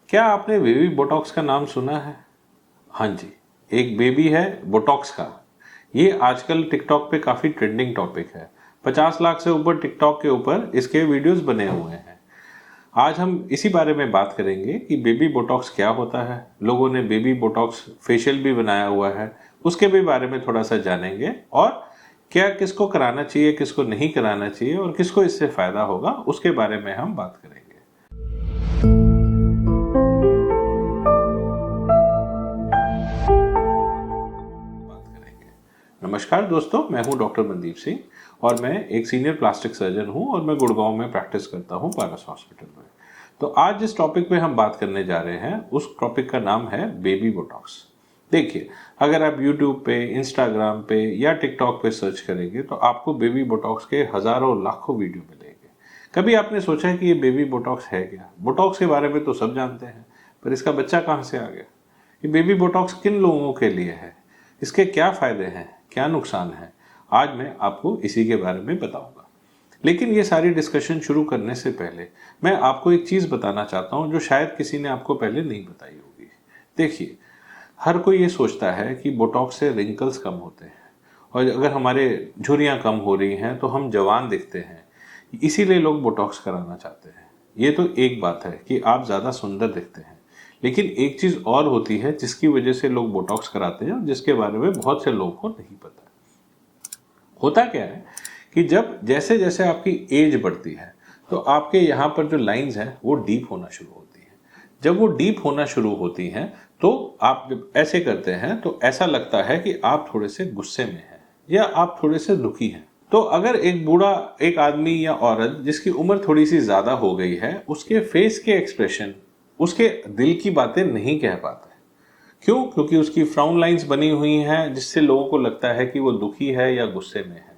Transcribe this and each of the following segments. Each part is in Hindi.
क्या आपने बेबी बोटॉक्स का नाम सुना है? हाँ जी, एक बेबी है बोटॉक्स का। ये आजकल टिकटॉक पे काफ़ी ट्रेंडिंग टॉपिक है। 50 लाख से ऊपर टिकटॉक के ऊपर इसके वीडियोस बने हुए हैं। आज हम इसी बारे में बात करेंगे कि बेबी बोटॉक्स क्या होता है। लोगों ने बेबी बोटॉक्स फेशियल भी बनाया हुआ है, उसके भी बारे में थोड़ा सा जानेंगे और क्या किसको कराना चाहिए, किसको नहीं कराना चाहिए और किसको इससे फ़ायदा होगा, उसके बारे में हम बात करेंगे। नमस्कार दोस्तों, मैं हूं डॉक्टर मनदीप सिंह और मैं एक सीनियर प्लास्टिक सर्जन हूं और मैं गुड़गांव में प्रैक्टिस करता हूं पारस हॉस्पिटल में। तो आज जिस टॉपिक पे हम बात करने जा रहे हैं उस टॉपिक का नाम है बेबी बोटॉक्स। देखिए, अगर आप YouTube पे, इंस्टाग्राम पे या टिकटॉक पे सर्च करेंगे तो आपको बेबी बोटॉक्स के हजारों लाखों वीडियो मिलेंगे। कभी आपने सोचा है कि ये बेबी बोटॉक्स है क्या? बोटॉक्स के बारे में तो सब जानते हैं, पर इसका बच्चा कहाँ से आ गया? ये बेबी बोटॉक्स किन लोगों के लिए है? इसके क्या फायदे हैं, क्या नुकसान है? आज मैं आपको इसी के बारे में बताऊंगा। लेकिन ये सारी डिस्कशन शुरू करने से पहले मैं आपको एक चीज बताना चाहता हूं जो शायद किसी ने आपको पहले नहीं बताई होगी। देखिए, हर कोई ये सोचता है कि बोटॉक्स से रिंकल्स कम होते हैं और अगर हमारे झुर्रियां कम हो रही हैं तो हम जवान दिखते हैं, इसीलिए लोग बोटॉक्स कराना चाहते हैं। ये तो एक बात है कि आप ज्यादा सुंदर दिखते हैं, लेकिन एक चीज और होती है जिसकी वजह से लोग बोटॉक्स कराते हैं और जिसके बारे में बहुत से लोगों को नहीं पता। होता क्या है कि जब जैसे जैसे आपकी एज बढ़ती है तो आपके यहाँ पर जो लाइंस हैं वो डीप होना शुरू होती हैं। जब वो डीप होना शुरू होती हैं तो आप जब ऐसे करते हैं तो ऐसा लगता है कि आप थोड़े से गुस्से में हैं या आप थोड़े से दुखी हैं। तो अगर एक बूढ़ा, एक आदमी या औरत जिसकी उम्र थोड़ी सी ज्यादा हो गई है, उसके फेस के एक्सप्रेशन उसके दिल की बातें नहीं कह पाता है। क्यों? क्योंकि उसकी फ्राउन लाइंस बनी हुई हैं जिससे लोगों को लगता है कि वो दुखी है या गुस्से में है।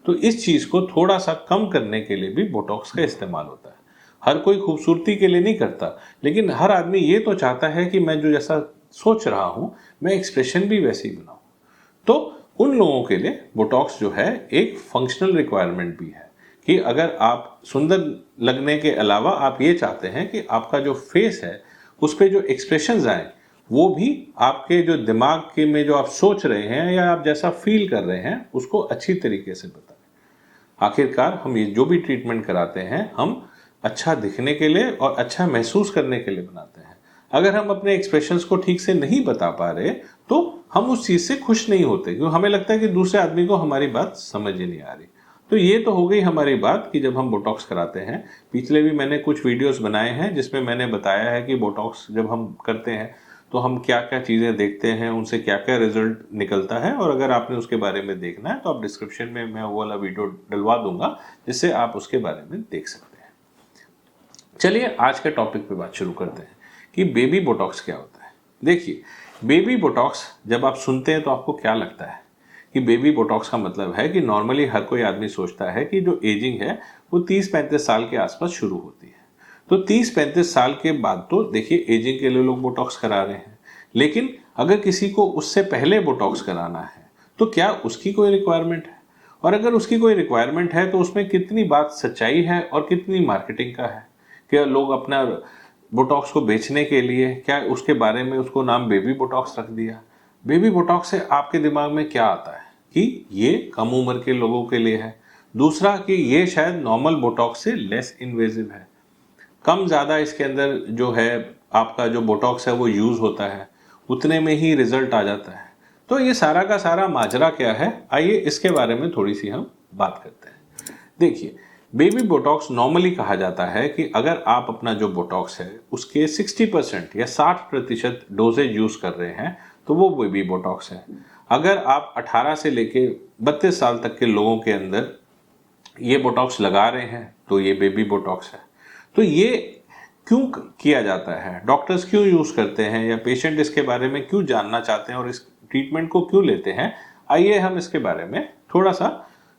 तो इस चीज को थोड़ा सा कम करने के लिए भी बोटॉक्स का इस्तेमाल होता है। हर कोई खूबसूरती के लिए नहीं करता, लेकिन हर आदमी ये तो चाहता है कि मैं जो जैसा सोच रहा हूं मैं एक्सप्रेशन भी वैसे ही बनाऊं। तो उन लोगों के लिए बोटॉक्स जो है एक फंक्शनल रिक्वायरमेंट भी है कि अगर आप सुंदर लगने के अलावा आप ये चाहते हैं कि आपका जो फेस है उस पर जो एक्सप्रेशंस आए वो भी आपके जो दिमाग के में जो आप सोच रहे हैं या आप जैसा फील कर रहे हैं उसको अच्छी तरीके से बताएं। आखिरकार हम ये जो भी ट्रीटमेंट कराते हैं हम अच्छा दिखने के लिए और अच्छा महसूस करने के लिए बनाते हैं। अगर हम अपने एक्सप्रेशंस को ठीक से नहीं बता पा रहे तो हम उस चीज से खुश नहीं होते, क्योंकि हमें लगता है कि दूसरे आदमी को हमारी बात समझ ही नहीं आ रही। तो ये तो हो गई हमारी बात कि जब हम बोटॉक्स कराते हैं। पिछले भी मैंने कुछ वीडियोस बनाए हैं जिसमें मैंने बताया है कि बोटॉक्स जब हम करते हैं तो हम क्या क्या चीज़ें देखते हैं, उनसे क्या क्या रिजल्ट निकलता है। और अगर आपने उसके बारे में देखना है तो आप डिस्क्रिप्शन में मैं वो वाला वीडियो डलवा दूंगा जिससे आप उसके बारे में देख सकते हैं। चलिए आज के टॉपिक पे बात शुरू करते हैं कि बेबी बोटॉक्स क्या होता है। देखिए, बेबी बोटॉक्स जब आप सुनते हैं तो आपको क्या लगता है कि बेबी बोटॉक्स का मतलब है कि नॉर्मली हर कोई आदमी सोचता है कि जो एजिंग है वो 30-35 साल के आसपास शुरू होती है। तो 30-35 साल के बाद तो देखिए एजिंग के लिए लोग बोटॉक्स करा रहे हैं, लेकिन अगर किसी को उससे पहले बोटॉक्स कराना है तो क्या उसकी कोई रिक्वायरमेंट है? और अगर उसकी कोई रिक्वायरमेंट है तो उसमें कितनी बात सच्चाई है और कितनी मार्केटिंग का है? क्या लोग अपना बोटॉक्स को बेचने के लिए क्या उसके बारे में उसको नाम बेबी बोटॉक्स रख दिया? बेबी बोटॉक्स से आपके दिमाग में क्या आता है कि ये कम उम्र के लोगों के लिए है, दूसरा कि ये शायद नॉर्मल बोटॉक्स से लेस इन्वेजिव है, कम ज्यादा इसके अंदर जो है आपका जो बोटॉक्स है वो यूज होता है, उतने में ही रिजल्ट आ जाता है। तो ये सारा का सारा माजरा क्या है, आइए इसके बारे में थोड़ी सी हम बात करते हैं। देखिए, बेबी बोटॉक्स नॉर्मली कहा जाता है कि अगर आप अपना जो बोटॉक्स है उसके 60% या 60% डोजेज यूज कर रहे हैं तो वो बेबी बोटॉक्स है। अगर आप 18 से लेके 32 साल तक के लोगों के अंदर ये बोटॉक्स लगा रहे हैं तो ये बेबी बोटॉक्स है। तो ये क्यों किया जाता है, डॉक्टर्स क्यों यूज करते हैं या पेशेंट इसके बारे में क्यों जानना चाहते हैं और इस ट्रीटमेंट को क्यों लेते हैं, आइए हम इसके बारे में थोड़ा सा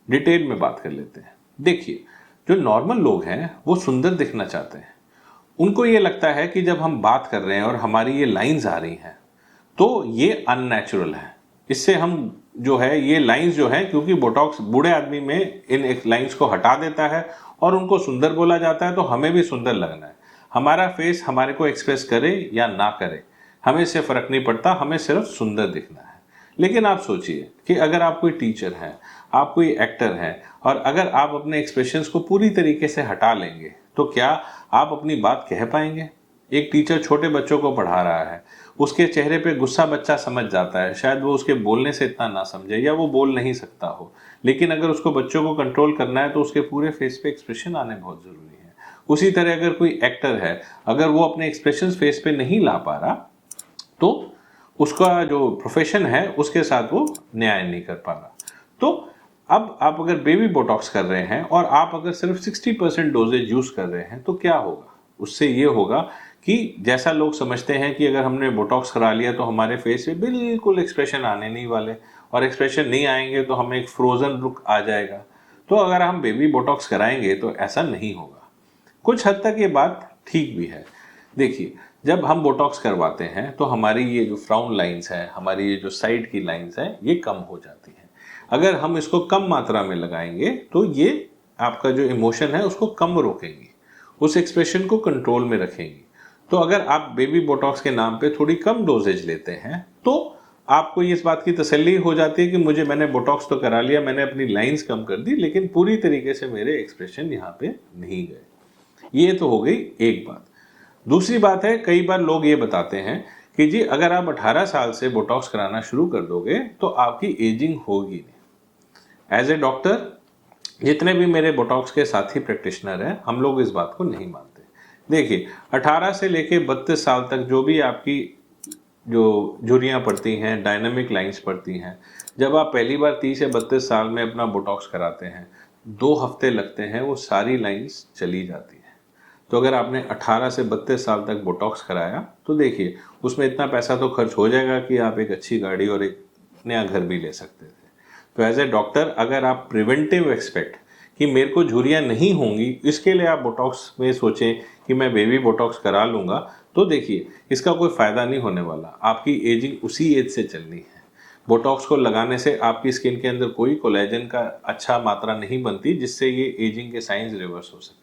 डिटेल में बात कर लेते हैं। देखिए, जो नॉर्मल लोग हैं वो सुंदर दिखना चाहते हैं। उनको ये लगता है कि जब हम बात कर रहे हैं और हमारी ये लाइंस आ रही हैं तो ये अननेचुरल है। इससे हम जो है ये लाइंस जो है, क्योंकि बोटॉक्स बूढ़े आदमी में इन एक लाइंस को हटा देता है और उनको सुंदर बोला जाता है तो हमें भी सुंदर लगना है। हमारा फेस हमारे को एक्सप्रेस करे या ना करे, हमें इससे फर्क नहीं पड़ता, हमें सिर्फ सुंदर दिखना है। लेकिन आप सोचिए कि अगर आप कोई टीचर हैं, आप कोई एक्टर हैं, और अगर आप अपने एक्सप्रेशंस को पूरी तरीके से हटा लेंगे तो क्या आप अपनी बात कह पाएंगे? एक टीचर छोटे बच्चों को पढ़ा रहा है, उसके चेहरे पे गुस्सा बच्चा समझ जाता है, शायद वो उसके बोलने से इतना ना समझे या वो बोल नहीं सकता हो, लेकिन अगर उसको बच्चों को कंट्रोल करना है तो उसके पूरे फेस पे एक्सप्रेशन आने बहुत जरूरी है। उसी तरह अगर कोई एक्टर है, अगर वो अपने एक्सप्रेशन फेस पे नहीं ला पा रहा तो उसका जो प्रोफेशन है उसके साथ वो न्याय नहीं कर पा रहा। तो अब आप अगर बेबी बोटॉक्स कर रहे हैं और आप अगर सिर्फ 60% डोजेज यूज कर रहे हैं तो क्या होगा? उससे ये होगा कि जैसा लोग समझते हैं कि अगर हमने बोटॉक्स करा लिया तो हमारे फेस पे बिल्कुल एक्सप्रेशन आने नहीं वाले, और एक्सप्रेशन नहीं आएंगे तो हमें एक फ्रोजन लुक आ जाएगा। तो अगर हम बेबी बोटॉक्स कराएंगे तो ऐसा नहीं होगा। कुछ हद तक ये बात ठीक भी है। देखिए, जब हम बोटॉक्स करवाते हैं तो हमारी ये जो फ्राउन लाइंस है, हमारी ये जो साइड की लाइंस है, ये कम हो जाती हैं। अगर हम इसको कम मात्रा में लगाएंगे तो ये आपका जो इमोशन है उसको कम रोकेंगी, उस एक्सप्रेशन को कंट्रोल में रखेंगी। तो अगर आप बेबी बोटॉक्स के नाम पे थोड़ी कम डोजेज लेते हैं तो आपको इस बात की तसल्ली हो जाती है कि मैंने बोटॉक्स तो करा लिया, मैंने अपनी लाइंस कम कर दी, लेकिन पूरी तरीके से मेरे एक्सप्रेशन यहाँ पे नहीं गए। ये तो हो गई एक बात। दूसरी बात है, कई बार लोग ये बताते हैं कि जी अगर आप 18 साल से बोटॉक्स कराना शुरू कर दोगे तो आपकी एजिंग होगी नहीं। एज ए डॉक्टर, जितने भी मेरे बोटॉक्स के साथी प्रैक्टिशनर हैं, हम लोग इस बात को नहीं मानते। देखिए, 18 से लेके 32 साल तक जो भी आपकी जो झुर्रियाँ पड़ती हैं, डायनामिक लाइंस पड़ती हैं, जब आप पहली बार 30 से 32 साल में अपना बोटॉक्स कराते हैं, 2 हफ्ते लगते हैं, वो सारी लाइंस चली जाती हैं। तो अगर आपने 18 से 32 साल तक बोटॉक्स कराया तो देखिए उसमें इतना पैसा तो खर्च हो जाएगा कि आप एक अच्छी गाड़ी और एक नया घर भी ले सकते थे। तो एज ए डॉक्टर, अगर आप प्रिवेंटिव एक्सपेक्ट कि मेरे को झुर्रियाँ नहीं होंगी, इसके लिए आप बोटॉक्स में सोचें कि मैं बेबी बोटॉक्स करा लूँगा, तो देखिए इसका कोई फ़ायदा नहीं होने वाला। आपकी एजिंग उसी एज से चलनी है। बोटॉक्स को लगाने से आपकी स्किन के अंदर कोई कोलेजन का अच्छा मात्रा नहीं बनती जिससे ये एजिंग के साइंस रिवर्स हो सके।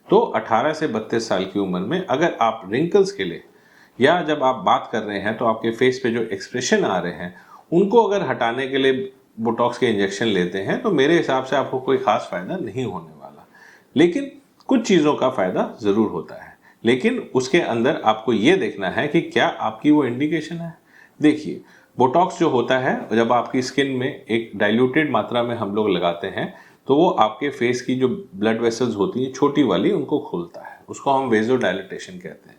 तो 18 से 32 साल की उम्र में अगर आप रिंकल्स के लिए या जब आप बात कर रहे हैं तो आपके फेस पे जो एक्सप्रेशन आ रहे हैं उनको अगर हटाने के लिए बोटॉक्स के इंजेक्शन लेते हैं तो मेरे हिसाब से आपको कोई खास फायदा नहीं होने वाला। लेकिन कुछ चीज़ों का फायदा ज़रूर होता है, लेकिन उसके अंदर आपको ये देखना है कि क्या आपकी वो इंडिकेशन है। देखिए, बोटॉक्स जो होता है जब आपकी स्किन में एक डाइल्यूटेड मात्रा में हम लोग लगाते हैं तो वो आपके फेस की जो ब्लड वेसल्स होती हैं छोटी वाली, उनको खोलता है, उसको हम वेजोडाइलेटेशन कहते हैं।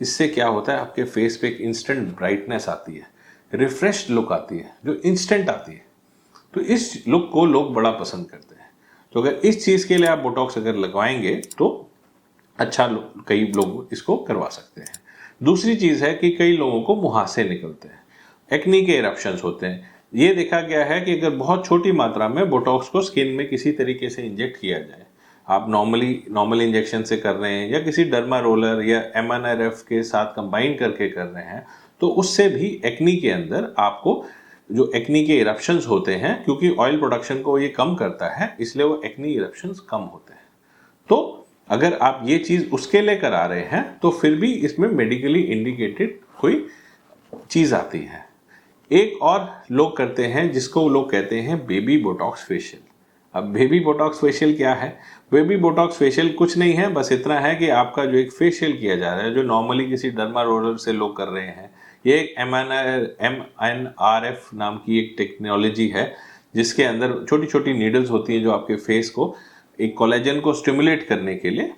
इससे क्या होता है, आपके फेस पे एक इंस्टेंट ब्राइटनेस आती है, रिफ्रेश्ड लुक आती है जो इंस्टेंट आती है। तो इस लुक को लोग बड़ा पसंद करते हैं। तो अगर इस चीज़ के लिए आप बोटॉक्स अगर लगवाएंगे तो अच्छा कई लोग इसको करवा सकते हैं। दूसरी चीज़ है कि कई लोगों को मुहासे निकलते हैं, एक्नी के इरप्शंस होते हैं। ये देखा गया है कि अगर बहुत छोटी मात्रा में बोटॉक्स को स्किन में किसी तरीके से इंजेक्ट किया जाए, आप नॉर्मल इंजेक्शन से कर रहे हैं या किसी डर्मा रोलर या MNRF के साथ कंबाइन करके कर रहे हैं, तो उससे भी एक्नी के अंदर आपको जो एक्नी के इरप्शंस होते हैं, क्योंकि ऑयल प्रोडक्शन को ये कम करता है इसलिए वो एक्नी इरप्शंस कम होते हैं। तो अगर आप ये चीज़ उसके लिए करा रहे हैं तो फिर भी इसमें मेडिकली इंडिकेटेड कोई चीज़ आती है। एक और लोग करते हैं जिसको लोग कहते हैं बेबी बोटॉक्स फेशियल। अब बेबी बोटॉक्स फेशियल क्या है? बेबी बोटॉक्स फेशियल कुछ नहीं है, बस इतना है कि आपका जो एक फेशियल किया जा रहा है, जो नॉर्मली किसी डर्मा रोलर से लोग कर रहे हैं, ये एक MNRF नाम की एक टेक्नोलॉजी है जिसके अंदर छोटी छोटी नीडल्स होती हैं जो आपके फेस को एक कोलेजन को स्टिमुलेट करने के लिए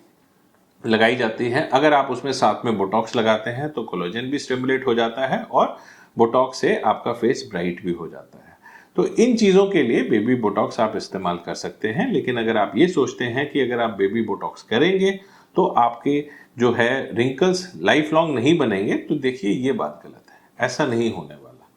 लगाई जाती हैं। अगर आप उसमें साथ में बोटॉक्स लगाते हैं तो कोलेजन भी स्टिमुलेट हो जाता है और बोटॉक्स से आपका फेस ब्राइट भी हो जाता है। तो इन चीज़ों के लिए बेबी बोटॉक्स आप इस्तेमाल कर सकते हैं। लेकिन अगर आप ये सोचते हैं कि अगर आप बेबी बोटॉक्स करेंगे तो आपके जो है रिंकल्स लाइफ लॉन्ग नहीं बनेंगे, तो देखिए ये बात गलत है, ऐसा नहीं होने वाला।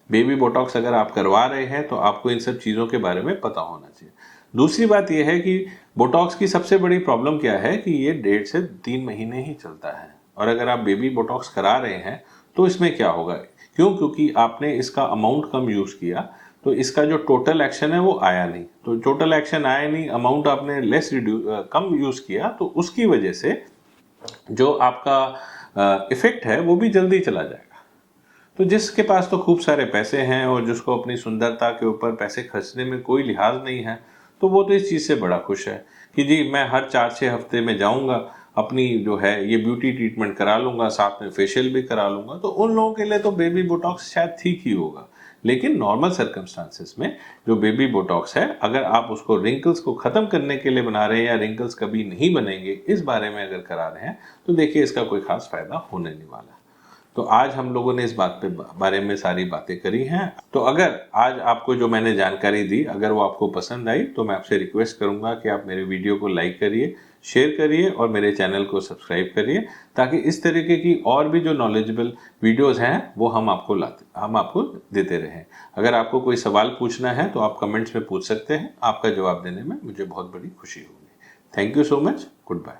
बेबी बोटॉक्स अगर आप करवा रहे हैं तो आपको इन सब चीज़ों के बारे में पता होना चाहिए। दूसरी बात यह है कि बोटॉक्स की सबसे बड़ी प्रॉब्लम क्या है कि ये 1.5 से 3 महीने ही चलता है, और अगर आप बेबी बोटॉक्स करा रहे हैं तो इसमें क्या होगा, क्योंकि आपने इसका अमाउंट कम यूज़ किया तो इसका जो टोटल एक्शन है वो आया नहीं। तो टोटल एक्शन आया नहीं, अमाउंट आपने कम यूज़ किया, तो उसकी वजह से जो आपका इफेक्ट है वो भी जल्दी चला जाएगा। तो जिसके पास तो खूब सारे पैसे हैं और जिसको अपनी सुंदरता के ऊपर पैसे खर्चने में कोई लिहाज नहीं है, तो वो तो इस चीज़ से बड़ा खुश है कि जी मैं हर 4-6 हफ्ते में जाऊंगा, अपनी जो है ये ब्यूटी ट्रीटमेंट करा लूंगा, साथ में फेशियल भी करा लूंगा। तो उन लोगों के लिए तो बेबी बोटॉक्स शायद ठीक ही होगा। लेकिन नॉर्मल सर्कमस्टांसेस में जो बेबी बोटॉक्स है, अगर आप उसको रिंकल्स को ख़त्म करने के लिए बना रहे हैं या रिंकल्स कभी नहीं बनेंगे इस बारे में अगर करा रहे हैं, तो देखिए इसका कोई खास फायदा होने नहीं वाला। तो आज हम लोगों ने इस बारे में सारी बातें करी हैं। तो अगर आज आपको जो मैंने जानकारी दी अगर वो आपको पसंद आई, तो मैं आपसे रिक्वेस्ट करूंगा कि आप मेरे वीडियो को लाइक करिए, शेयर करिए और मेरे चैनल को सब्सक्राइब करिए, ताकि इस तरीके की और भी जो नॉलेजेबल वीडियोस हैं वो हम आपको देते रहें। अगर आपको कोई सवाल पूछना है तो आप कमेंट्स में पूछ सकते हैं, आपका जवाब देने में मुझे बहुत बड़ी खुशी होगी। Thank you so much. Good bye.